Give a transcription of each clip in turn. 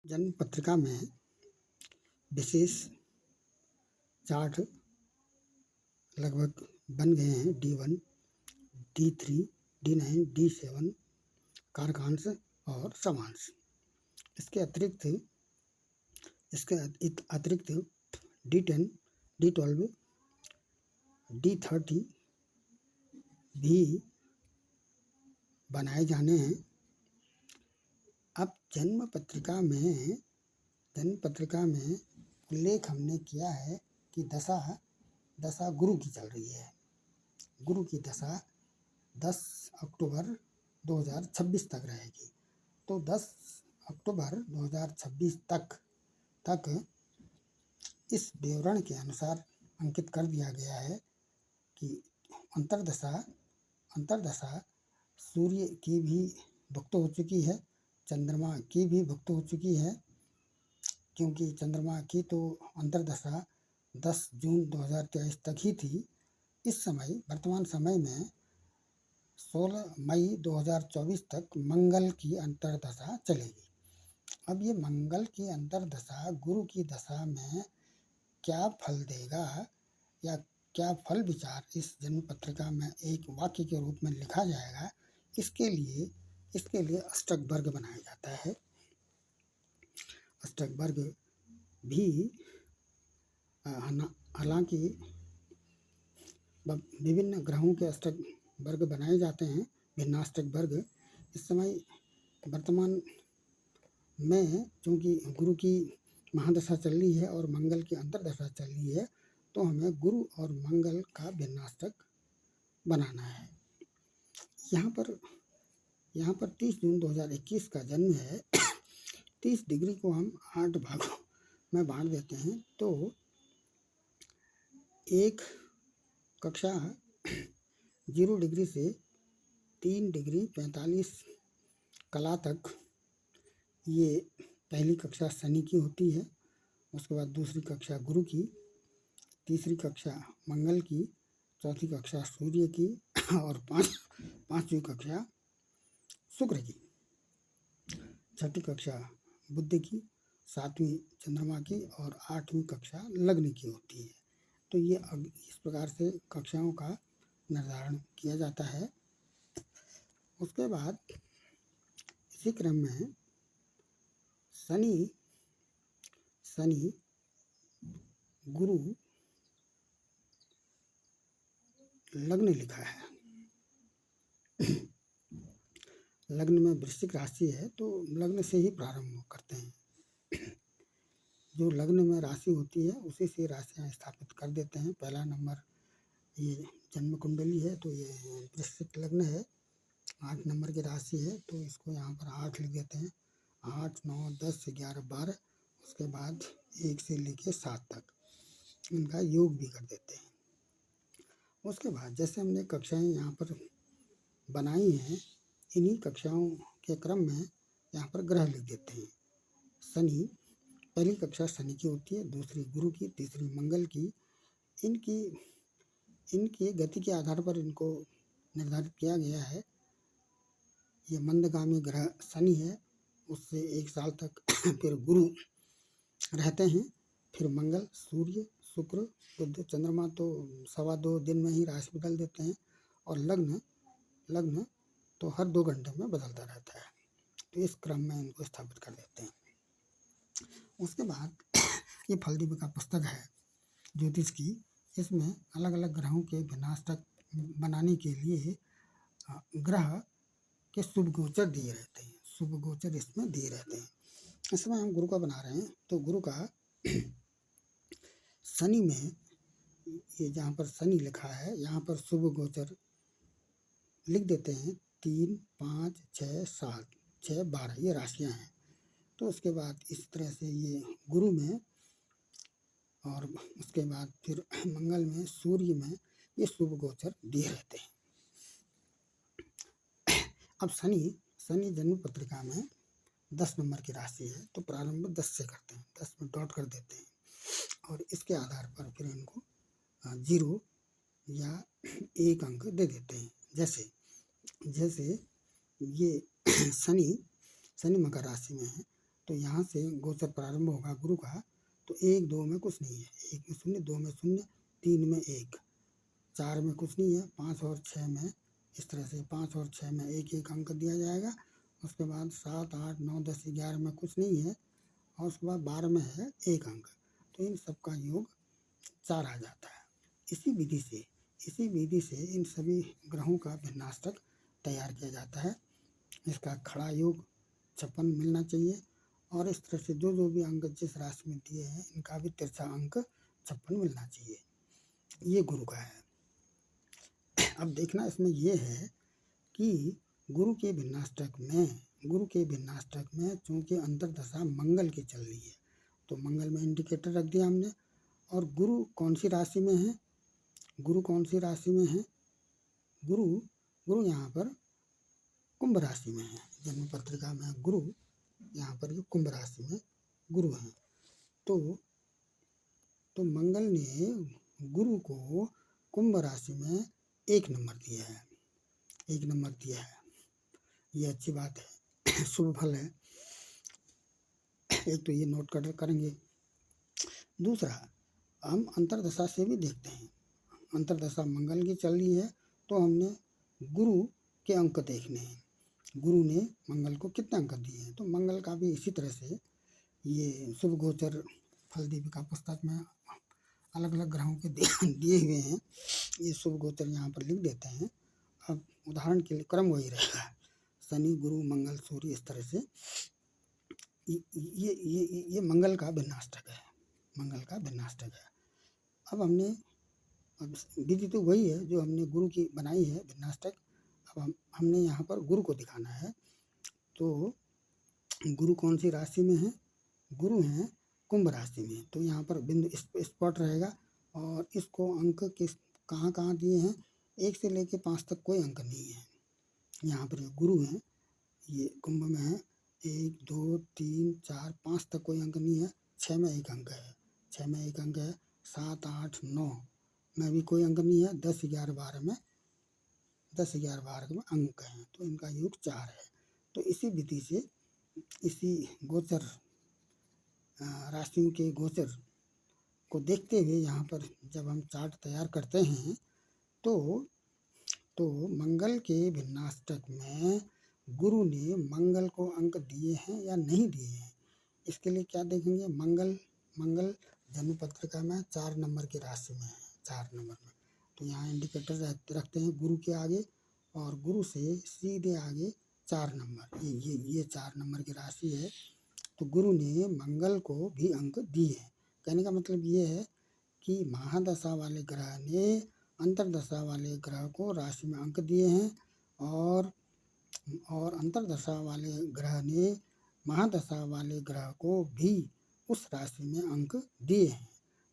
जन्म पत्रिका में विशेष चार्ट लगभग बन गए हैं। D1, D3, D9, D7 कारकांश और समांश। इसके अतिरिक्त D10, D12, D30 भी बनाए जाने हैं। अब जन्म पत्रिका में उल्लेख हमने किया है कि दशा गुरु की चल रही है। गुरु की दशा 10 अक्टूबर 2026 तक रहेगी। तो 10 अक्टूबर 2026 तक इस विवरण के अनुसार अंकित कर दिया गया है कि अंतर्दशा सूर्य की भी भुक्त हो चुकी है, चंद्रमा की भी भुक्त हो चुकी है, क्योंकि चंद्रमा की तो अंतर्दशा 10 जून 2023 तक ही थी। इस समय वर्तमान समय में 16 मई 2024 तक मंगल की अंतर्दशा चलेगी। अब ये मंगल की अंतर्दशा गुरु की दशा में क्या फल देगा या क्या फल विचार इस जन्म पत्रिका में एक वाक्य के रूप में लिखा जाएगा, इसके लिए अष्टक वर्ग बनाया जाता है। अष्टक वर्ग भी हालांकि विभिन्न ग्रहों के अष्टक वर्ग बनाए जाते हैं, भिन्नाष्टक वर्ग। इस समय वर्तमान में चूंकि गुरु की महादशा चल रही है और मंगल की अंतर्दशा चल रही है, तो हमें गुरु और मंगल का भिन्नाष्टक बनाना है। यहाँ पर 30 जून 2021 का जन्म है। 30 डिग्री को हम 8 भागों में बांट देते हैं, तो एक कक्षा 0 डिग्री से 3 डिग्री 45 कला तक ये पहली कक्षा शनि की होती है। उसके बाद दूसरी कक्षा गुरु की, तीसरी कक्षा मंगल की, चौथी कक्षा सूर्य की और पांचवी कक्षा शुक्र की, छठी कक्षा बुध की, सातवीं चंद्रमा की और आठवीं कक्षा लग्न की होती है। तो ये इस प्रकार से कक्षाओं का निर्धारण किया जाता है। उसके बाद इसी क्रम में शनि गुरु लग्न लिखा है। लग्न में वृश्चिक राशि है, तो लग्न से ही प्रारंभ करते हैं। जो लग्न में राशि होती है उसी से राशियां स्थापित कर देते हैं। पहला नंबर ये जन्म कुंडली है, तो ये वृश्चिक लग्न है। 8 नंबर की राशि है, तो इसको यहाँ पर 8 लिख देते हैं। 8, 9, 10, 11, 12, उसके बाद 1 से लेके 7 तक इनका योग भी कर देते हैं। उसके बाद जैसे हमने कक्षाएं यहाँ पर बनाई हैं, इन्हीं कक्षाओं के क्रम में यहाँ पर ग्रह लिख देते हैं। शनि, पहली कक्षा शनि की होती है, दूसरी गुरु की, तीसरी मंगल की। इनकी गति के आधार पर इनको निर्धारित किया गया है। ये मंदगामी ग्रह शनि है, उससे 1 साल तक फिर गुरु रहते हैं, फिर मंगल, सूर्य, शुक्र, बुध, चंद्रमा तो 2.25 दिन में ही राशि बदल देते हैं, और लग्न तो हर 2 घंटे में बदलता रहता है। तो इस क्रम में इनको स्थापित कर देते हैं। उसके बाद ये फलदीपिका पुस्तक है ज्योतिष की। इसमें अलग अलग ग्रहों के विनाष्टक बनाने के लिए ग्रह के शुभ गोचर दिए रहते हैं। शुभ गोचर इसमें दिए रहते हैं। इसमें हम गुरु का बना रहे हैं, तो गुरु का शनि में ये जहाँ पर शनि लिखा है, यहाँ पर शुभ गोचर लिख देते हैं। 3, 5, 6, 7, 6, 12 ये राशियाँ हैं। तो उसके बाद इस तरह से ये गुरु में, और उसके बाद फिर मंगल में, सूर्य में ये शुभ गोचर दिए रहते हैं। अब शनि जन्म पत्रिका में 10 नंबर की राशि है, तो प्रारंभ 10 से करते हैं, 10 में डॉट कर देते हैं, और इसके आधार पर फिर इनको 0 या 1 अंक दे देते हैं। जैसे ये शनि मकर राशि में है, तो यहाँ से गोचर प्रारंभ होगा गुरु का, तो 1 2 में कुछ नहीं है, 1 में 0, 2 में 0, 3 में 1, 4 में कुछ नहीं है, 5 और 6 में इस तरह से 5 और 6 में एक एक अंक दिया जाएगा। उसके बाद 7 8 9 10 11 में कुछ नहीं है, और उसके बाद 12 में है एक अंक, तो इन सब का योग 4 आ जाता है। इसी विधि से इन सभी ग्रहों का भिन्नाष्टक तैयार किया जाता है। इसका खड़ा योग 56 मिलना चाहिए, और इस तरह से जो भी अंक जिस राशि में दिए हैं इनका भी तिरछा अंक 56 मिलना चाहिए। ये गुरु का है। अब देखना इसमें ये है कि गुरु के भिन्नाष्टक में चूंकि अंतर्दशा मंगल की चल रही है, तो मंगल में इंडिकेटर रख दिया हमने। और गुरु कौन सी राशि में है? गुरु यहाँ पर कुंभ राशि में है। जन्म पत्रिका में गुरु यहाँ पर ये कुंभ राशि में गुरु हैं। तो मंगल ने गुरु को कुंभ राशि में 1 नंबर दिया है। ये अच्छी बात है, शुभ फल है। एक तो ये नोट करेंगे। दूसरा, हम अंतर्दशा से भी देखते हैं। अंतर्दशा मंगल की चल रही है, तो हमने गुरु के अंक देखने हैं। गुरु ने मंगल को कितने अंक दिए हैं, तो मंगल का भी इसी तरह से ये शुभ गोचर फल दीपिका पुस्तक में अलग अलग ग्रहों के दिए हुए हैं। ये शुभ गोचर यहाँ पर लिख देते हैं। अब उदाहरण के लिए क्रम वही रहेगा, शनि गुरु मंगल सूर्य, इस तरह से ये मंगल का भिन्नाष्टक है। अब विधि तो वही है जो हमने गुरु की बनाई है भिन्नाष्टक। अब हमने यहाँ पर गुरु को दिखाना है। तो गुरु कौन सी राशि में है? गुरु हैं कुंभ राशि में। तो यहाँ पर बिंदु स्पॉट रहेगा, और इसको अंक कहाँ दिए हैं? 1 से लेके 5 तक कोई अंक नहीं है। यहाँ पर गुरु हैं, ये कुंभ में है, 1 2 3 4 5 तक कोई अंक नहीं है। 6 में एक अंक है, 7 8 9 में भी कोई अंक नहीं है। 10 11 12 में अंक हैं, तो इनका योग 4 है। तो इसी विधि से इसी गोचर राशियों के गोचर को देखते हुए यहाँ पर जब हम चार्ट तैयार करते हैं, तो मंगल के भिन्नाष्टक में गुरु ने मंगल को अंक दिए हैं या नहीं दिए हैं, इसके लिए क्या देखेंगे? मंगल जन्म पत्रिका में 4 नंबर की राशि में है, 4 नंबर में। तो यहाँ इंडिकेटर रखते हैं गुरु के आगे, और गुरु से सीधे आगे 4 नंबर, ये 4 नंबर की राशि है। तो गुरु ने मंगल को भी अंक दिए हैं। कहने का मतलब ये है कि महादशा वाले ग्रह ने अंतर्दशा वाले ग्रह को राशि में अंक दिए हैं, और अंतर्दशा वाले ग्रह ने महादशा वाले ग्रह को भी उस राशि में अंक दिए हैं।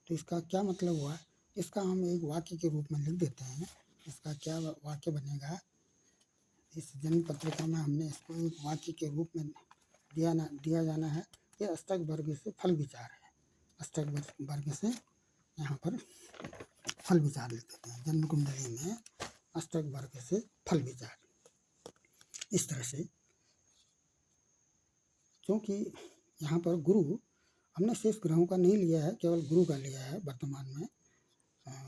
तो इसका क्या मतलब हुआ? इसका हम एक वाक्य के रूप में लिख देते हैं। इसका क्या वाक्य बनेगा? इस जन्म पत्रिका में हमने इसको एक वाक्य के रूप में दिया जाना है। ये अष्टक वर्ग से फल विचार है। अष्टक वर्ग से यहाँ पर फल विचार लिख देते हैं। जन्म कुंडली में अष्टक वर्ग से फल विचार, इस तरह से। क्योंकि यहाँ पर गुरु हमने शेष ग्रहों का नहीं लिया है, केवल गुरु का लिया है वर्तमान में।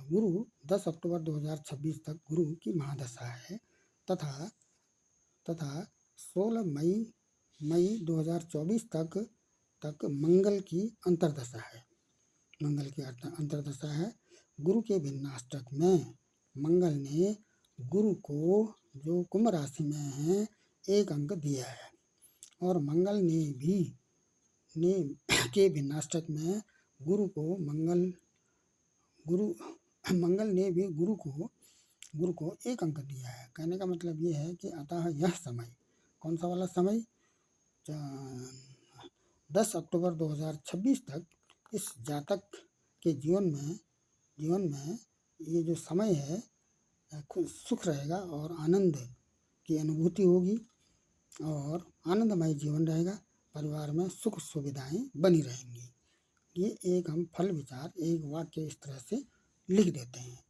गुरु 10 अक्टूबर 2026 तक गुरु की महादशा है, तथा 16 मई 2024 तक मंगल की अंतर्दशा है। गुरु के भिन्नाष्टक में मंगल ने गुरु को, जो कुंभ राशि में है, 1 अंक दिया है, और मंगल के भिन्नाष्टक में मंगल ने भी गुरु को 1 अंक दिया है। कहने का मतलब ये है कि अतः यह समय, कौन सा वाला समय? 10 अक्टूबर 2026 तक इस जातक के जीवन में ये जो समय है सुख रहेगा, और आनंद की अनुभूति होगी, और आनंदमय जीवन रहेगा। परिवार में सुख सुविधाएं बनी रहेंगी। ये एक हम फल विचार एक वाक्य इस तरह से लिख देते हैं।